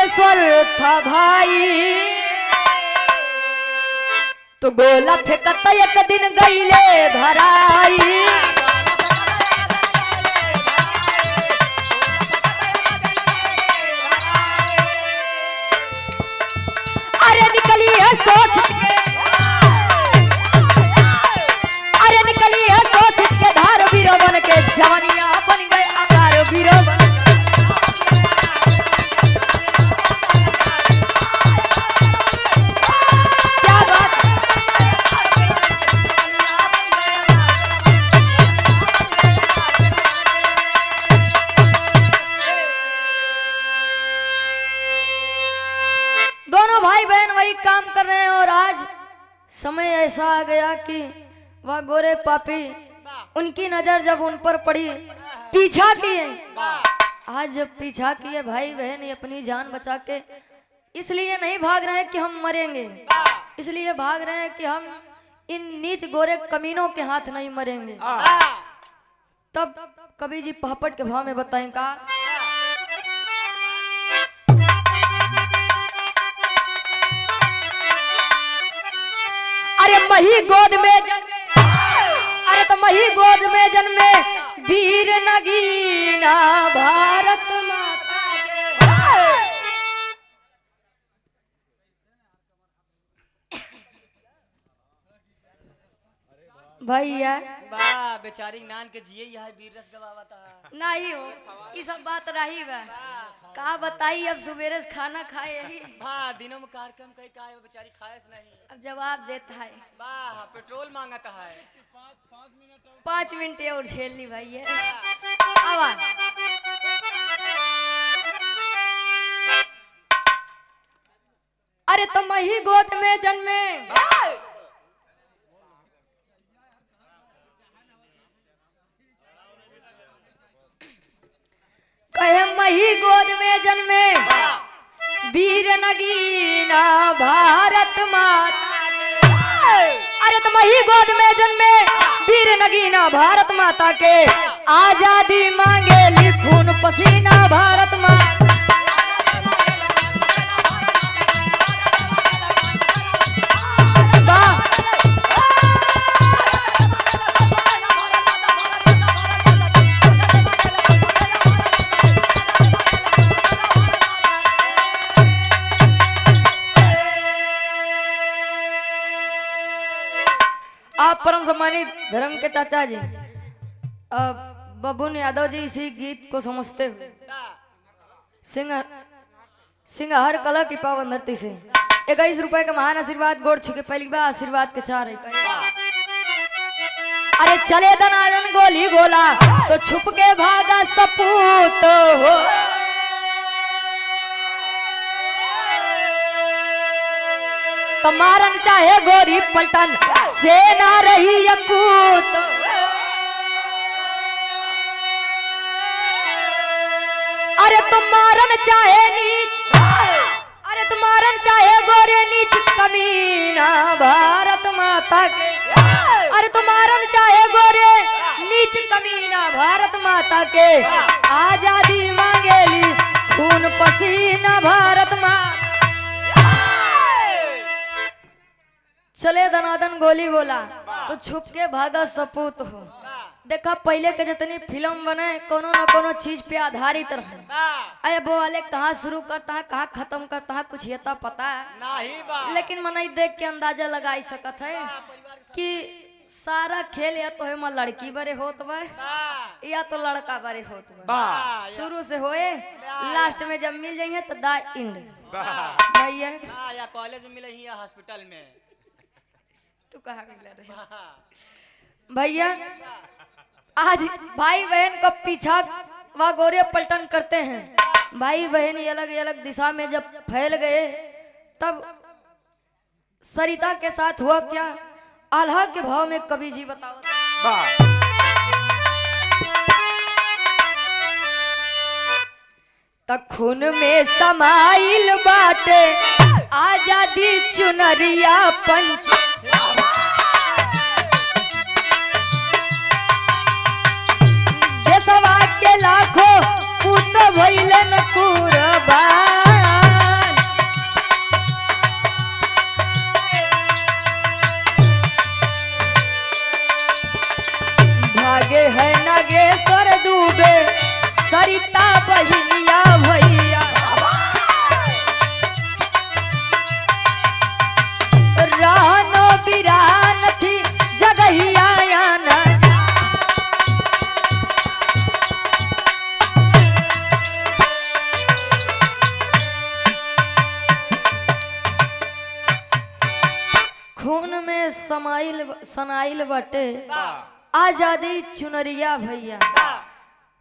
स्वर था भाई, तो गोला फेंकता एक दिन गईले धराई। अरे निकली है सोच के, अरे निकली है सोच के धार वीरो बन के, जवानिया बन गए आकार वीरो बन। क्या बात, दोनों भाई बहन वही काम कर रहे हैं और आज समय ऐसा आ गया कि वह गोरे पापी, उनकी नजर जब उन पर पड़ी, पीछा किए। आज जब पीछा किए भाई बहन अपनी जान बचा के, इसलिए नहीं भाग रहे हैं कि हम मरेंगे, इसलिए भाग रहे हैं कि हम इन नीच गोरे कमीनों के हाथ नहीं मरेंगे। तब कवि जी पहापट के भाव में बताएं का, अरे मही गोद में जन्मे, अरे तो मही गोद में जन्मे वीर नगीना भारत माता के। भैया वाह बेचारी नान के जिए यह वीर रस गवावता नहीं हो, ये सब बात रही बा का बताई। अब सुबेरे से खाना खाए यही, वाह दिनों में कार्यक्रम कई का है बेचारी खाए नहीं, अब जवाब देता है। वाह पेट्रोल मांगता है, 5 मिनट और झेल ली भाई। आवाज अरे तुम ही गोद में जन्मे, कहे मही गोद में जन्मे वीर नगीना भारत माता। अरे तुम ही गोद में जन्मे वीर नगीना भारत माता के, आजादी मांगे लिखून पसीना भारत माता। आप परम सम्मानित धर्म के चाचा जी बबून यादव जी इसी गीत को समझते हुए सिंहहर कला की पावन धरती से 21 रुपए का महान आशीर्वाद गोड़ छुके पहली बार आशीर्वाद के 4 है। अरे चले दनादन गोली गोला तो छुप के भागा सपूत हो, तो मारन चाहे गोरी पलटन सेना रही यकूत। अरे तुम मारन चाहे नीच, अरे तुम मारन चाहे गोरे नीच कमीना भारत माता के। अरे तुम मारन चाहे गोरे नीच कमीना भारत माता के, आजादी मांगेली खून पसीना भारत माता। चले दनादन गोली गोला तो छुप के भागा सपूत हो। देखा पहले के जितनी फिल्म बने कोनो न कोनो चीज पे आधारित रहे, अरे वो वाले कहाँ शुरू करता है कहाँ खत्म करता है कुछ ये तो पता है नहीं, लेकिन मनई देख के अंदाजा लगा सकत है कि सारा खेल या तो है मां लड़की बरे होत बा या तो लड़का बरे होत बा, शुरू से होए लास्ट में जब मिल जाइए तो दा इंड भैया या कॉलेज में मिले ही या हॉस्पिटल में। तू कहाँ मिला रहे भैया। आज भाई बहन को पीछा व गोरे पलटन करते हैं, भाई बहन अलग अलग दिशा में जब फैल गए तब सरिता के साथ हुआ क्या, आल्हा के भाव में कवि जी बताओ। तक खून में समाइल बाटे आजादी चुनरिया पंच, देशवा के लाखों पूत भइलन कुर्बान। बहिनिया भैया रानो बिरान थी जगहिया आना खून में सनाइल बटे आजादी चुनरिया भैया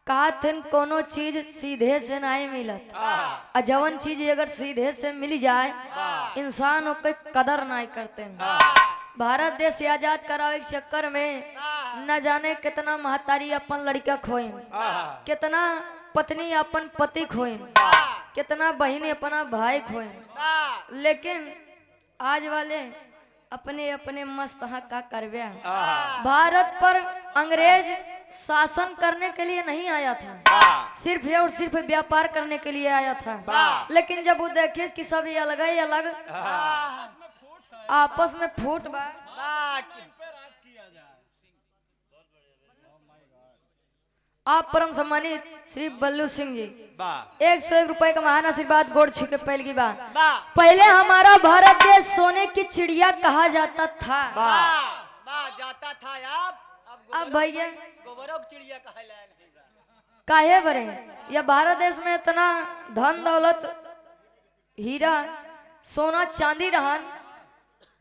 कहथिन कोनो चीज सीधे से नहीं मिलत आ जवन चीज अगर सीधे से मिल जाए इंसान ओके कदर नहीं करते भारत देश आजाद करावे के चक्कर में न जाने कितना महतारी अपन लड़का खोइन कितना पत्नी अपन पति खोइन कितना बहन अपना भाई खोइन लेकिन आज वाले अपने अपने मस्त हाँ का करवे भारत पर अंग्रेज शासन करने के लिए नहीं आया था सिर्फ और सिर्फ व्यापार करने के लिए आया था लेकिन जब वो देखे कि सब ये अलग ही अलग आपस में फूट बा आप परम सम्मानित श्री बल्लू सिंह जी 101 रुपए का महान आशीर्वाद गोड़ छुके पहले की बात पहले हमारा भारत देश सोने की चिड़िया कहा जाता था जाता था अब भैया गोबरों की चिड़िया काहे बरे या भारत देश में इतना धन दौलत हीरा सोना चांदी रहा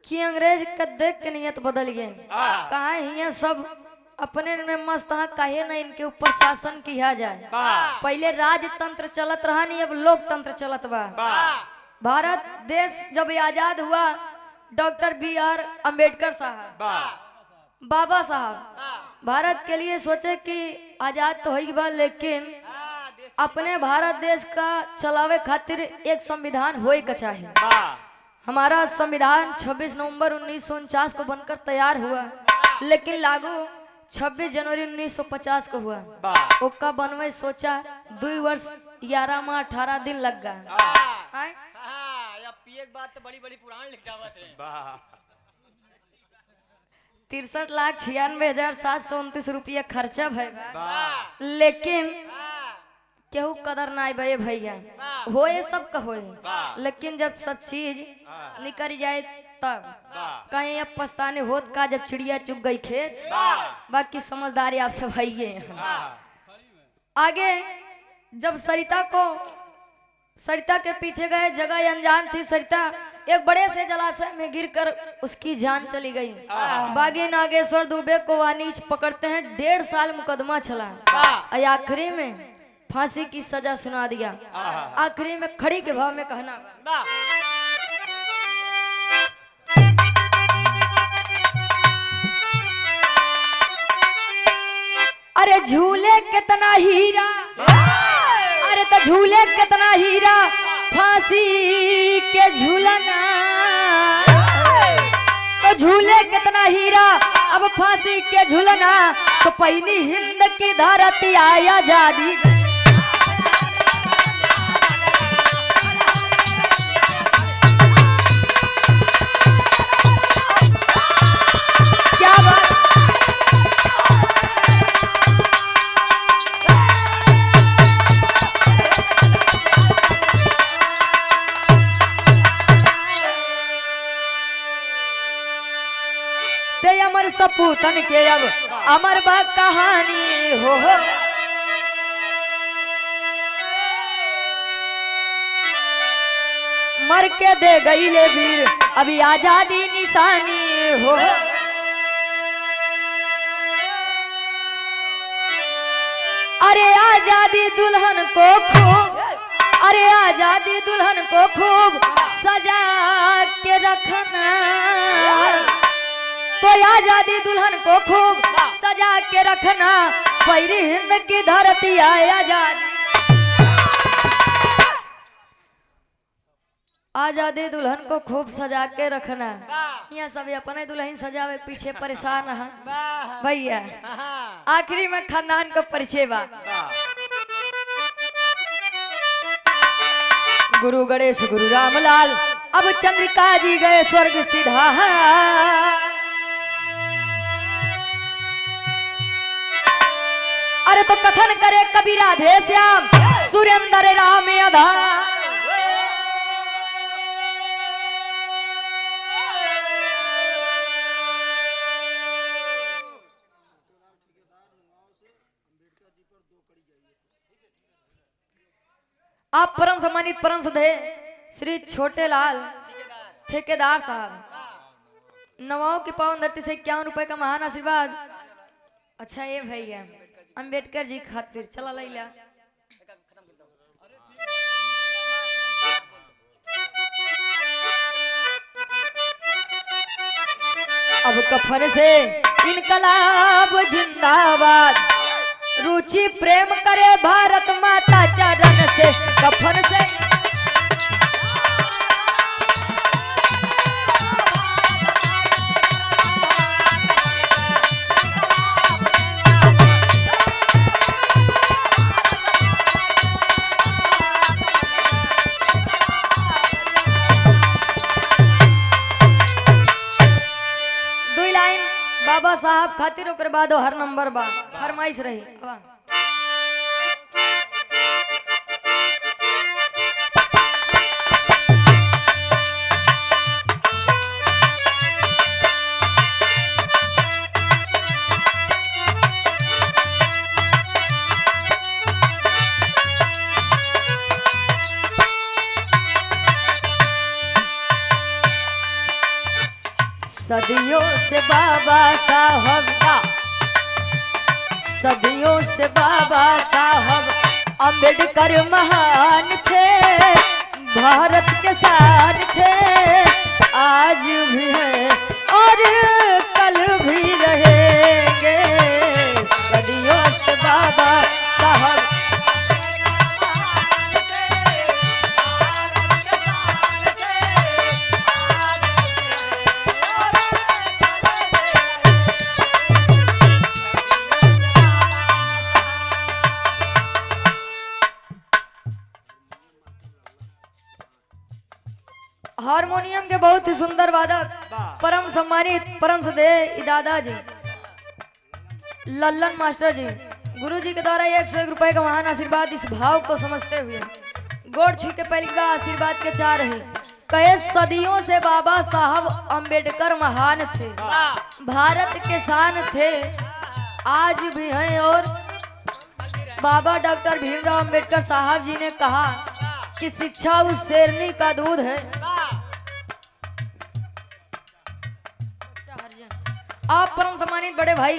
कि अंग्रेज का देख के नियत बदल गए कहा है सब अपने में मस्त काहे ना इनके ऊपर शासन किया जाए पहले राजतंत्र चलत रहा नहीं अब लोकतंत्र चलत बा भारत देश जब आजाद हुआ डॉक्टर BR अम्बेडकर साहब बाबा साहब भारत के लिए सोचे कि आजाद तो हो बा लेकिन अपने भारत देश का चलावे खातिर एक संविधान होए का चाहिए हमारा संविधान 26 नवंबर 1949 को बनकर तैयार हुआ लेकिन लागू 26 जनवरी 1950 को हुआ ओका बनवे सोचा 2 वर्ष 11 माह 18 दिन लग गया बात तो बड़ी बड़ी पुराण लिख जावत है 63,96,729 रुपया खर्चा भैया लेकिन केहू कदर नहीं भे भैया होए सब का होए लेकिन जब सब चीज निकल जाए तब कहीं अब पछताने होत का जब चिड़िया चुग गई खेत बाकी समझदारी आप सब है आगे जब सरिता के पीछे गए जगह अनजान थी सरिता एक बड़े से जलाशय में गिरकर उसकी जान चली गई बागी नागेश्वर दुबे को वानीच पकड़ते हैं 1.5 साल मुकदमा चला और आखिरी में फांसी की सजा सुना दिया आखिरी में खड़ी के भाव में कहना अरे झूले कितना हीरा अरे तो झूले कितना हीरा फांसी के झूलना तो झूले कितना हीरा अब फांसी के झूलना तो पहली हिंद की धरती आया आजादी क्या बात अमर सपूतन के अब अमर बा कहानी हो मर के दे गई ले वीर अभी आजादी निशानी हो अरे आजादी दुल्हन को खूब अरे आजादी दुल्हन को खूब सजा के रखना तो आजादी दुल्हन को खूब सजा के रखना पहली हिंद की धरती आए आजादी आजादी दुल्हन को खूब सजा के रखना यहाँ सब अपने दुल्हन सजावे पीछे परेशान है भैया आखिरी में खानदान का परिचय बा गुरु गणेश गुरु रामलाल अब चंद्रिका जी गए स्वर्ग सीधा अरे तो कथन करे कबीर राधे श्याम सूर्य पधार। आप परम सम्मानित परम श्रद्धेय श्री छोटे लाल ठेकेदार साहब नवाओं की पावन धरती से 51 रुपए का महान आशीर्वाद। अच्छा ये भैया अंबेडकर जी खातिर चला लैला। अब कफन से इनकलाब जिंदाबाद, रुचि प्रेम करे भारत माता चरण से। कफन से बाबा साहब खातिर ओकर बाद हर नंबर बा फरमाइश रही। सदियों से बाबा साहब, सदियों से बाबा साहब अंबेडकर महान थे, भारत के शान थे, आज भी है और कल भी रहेंगे। सदियों से बाबा साहब हारमोनियम के बहुत ही सुंदर वादक परम सम्मानित परम श्रद्धेय दादाजी लल्लन मास्टर जी गुरु जी के द्वारा 101 रुपए का महान आशीर्वाद। इस भाव को समझते हुए गोड़ छू के पहली बार आशीर्वाद के चाह रहे कहे सदियों से बाबा साहब अंबेडकर महान थे, भारत के शान थे, आज भी हैं। और बाबा डॉक्टर भीमराव अंबेडकर साहब जी ने कहा कि शिक्षा उस शेरनी का दूध है। आप परम सम्मानित बड़े भाई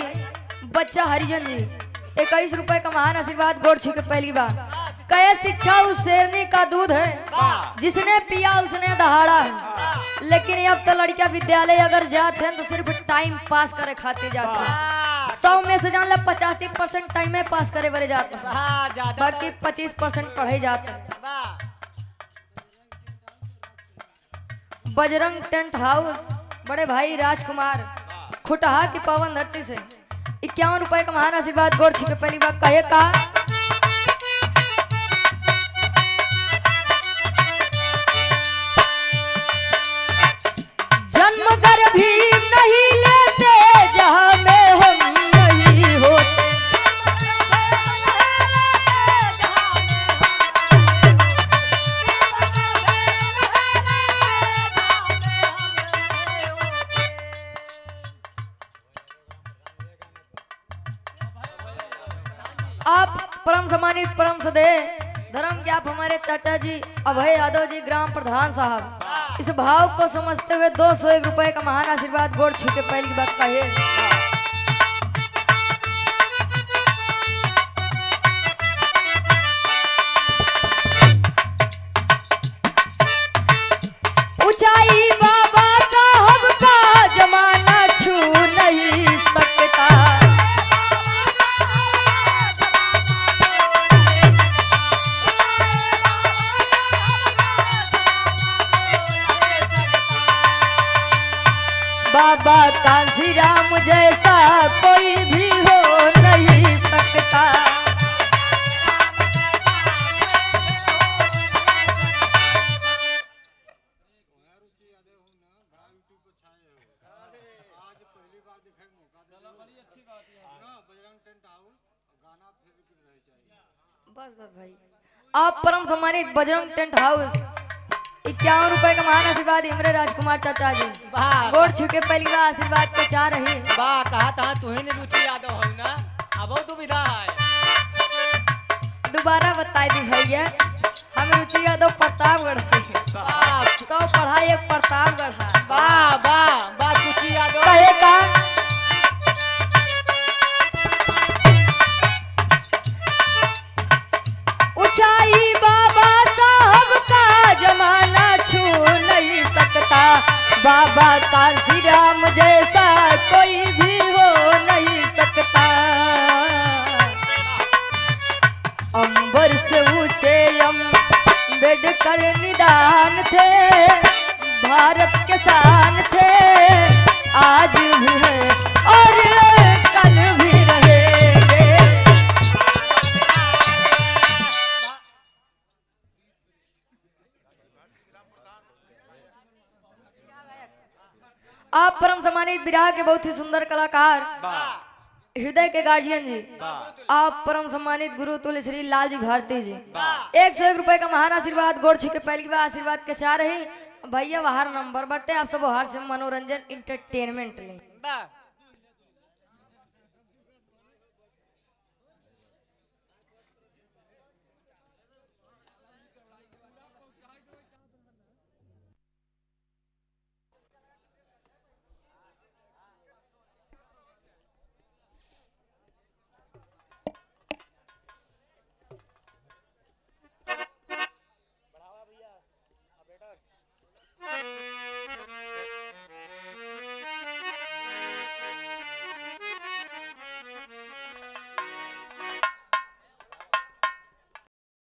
बच्चा हरिजन जी 21 रुपए का महान आशीर्वाद गोड़ छू के पहली बार कहे शिक्षा उस शेरनी का दूध है, जिसने पिया उसने दहाड़ा है। लेकिन अब तो लड़कियां विद्यालय अगर जाते हैं तो सिर्फ टाइम पास करे खाते जाते हैं। 100 में से जान लो 85% टाइम में पास करे बरे जाते हैं, बाकी 25% पढ़े जाते हैं। बजरंग टेंट हाउस बड़े भाई राजकुमार खुटहा की पावन धरती से 51 रुपए का महान आशीर्वाद गोड़ छू के पहली बार कहे का जन्म कर भी नहीं लेते जहां में हम नहीं होते। आप परम सम्मानित परम श्रद्धेय धर्म के आप हमारे चाचा जी अभय यादव जी ग्राम प्रधान साहब इस भाव को समझते हुए 201 रुपए का महान आशीर्वाद गोड़ छू के पहली बात कहे ऊंचाई बाबा साहब का जमाना छू नहीं सकता। बाबा कांसी राम जैसा कोई भी हो नहीं सकता। बस बस भाई आप परम सम्मानित बजरंग टेंट हाउस 51 रुपए का महान आशीर्वाद इमरे राजकुमार चाचा जी वाह गोड़ छू के पहली बार आशीर्वाद के चाह रही वाह कहा था तू ही ने रुचि यादव हो ना अब तू विदा है दोबारा बताई दी भैया हम रुचि यादव प्रतापगढ़ से वाह 100 पढ़ाई एक प्रतापगढ़ है वाह वाह वाह रुचि यादव कहे का ऊंचाई बाबा साहब का जमाना छू नहीं सकता बाबा कांसी राम जैसा कोई भी हो नहीं सकता अंबर से ऊंचे अम्बेडकर निदान थे भारत के शान थे आज भी है और कल भी रहेंगे आप परम सम्मानित विराह के बहुत ही सुंदर कलाकार हृदय के गार्जियन जी आप परम सम्मानित गुरु तुल्य श्री लाल जी भारती जी 101 रुपए का महान आशीर्वाद गोड़ छू के पहली बार आशीर्वाद के चाह रही भैया बाहर नंबर बटे आप सब बाहर से मनोरंजन इंटरटेनमेंट लें वाह बढ़ावा भैया बेटा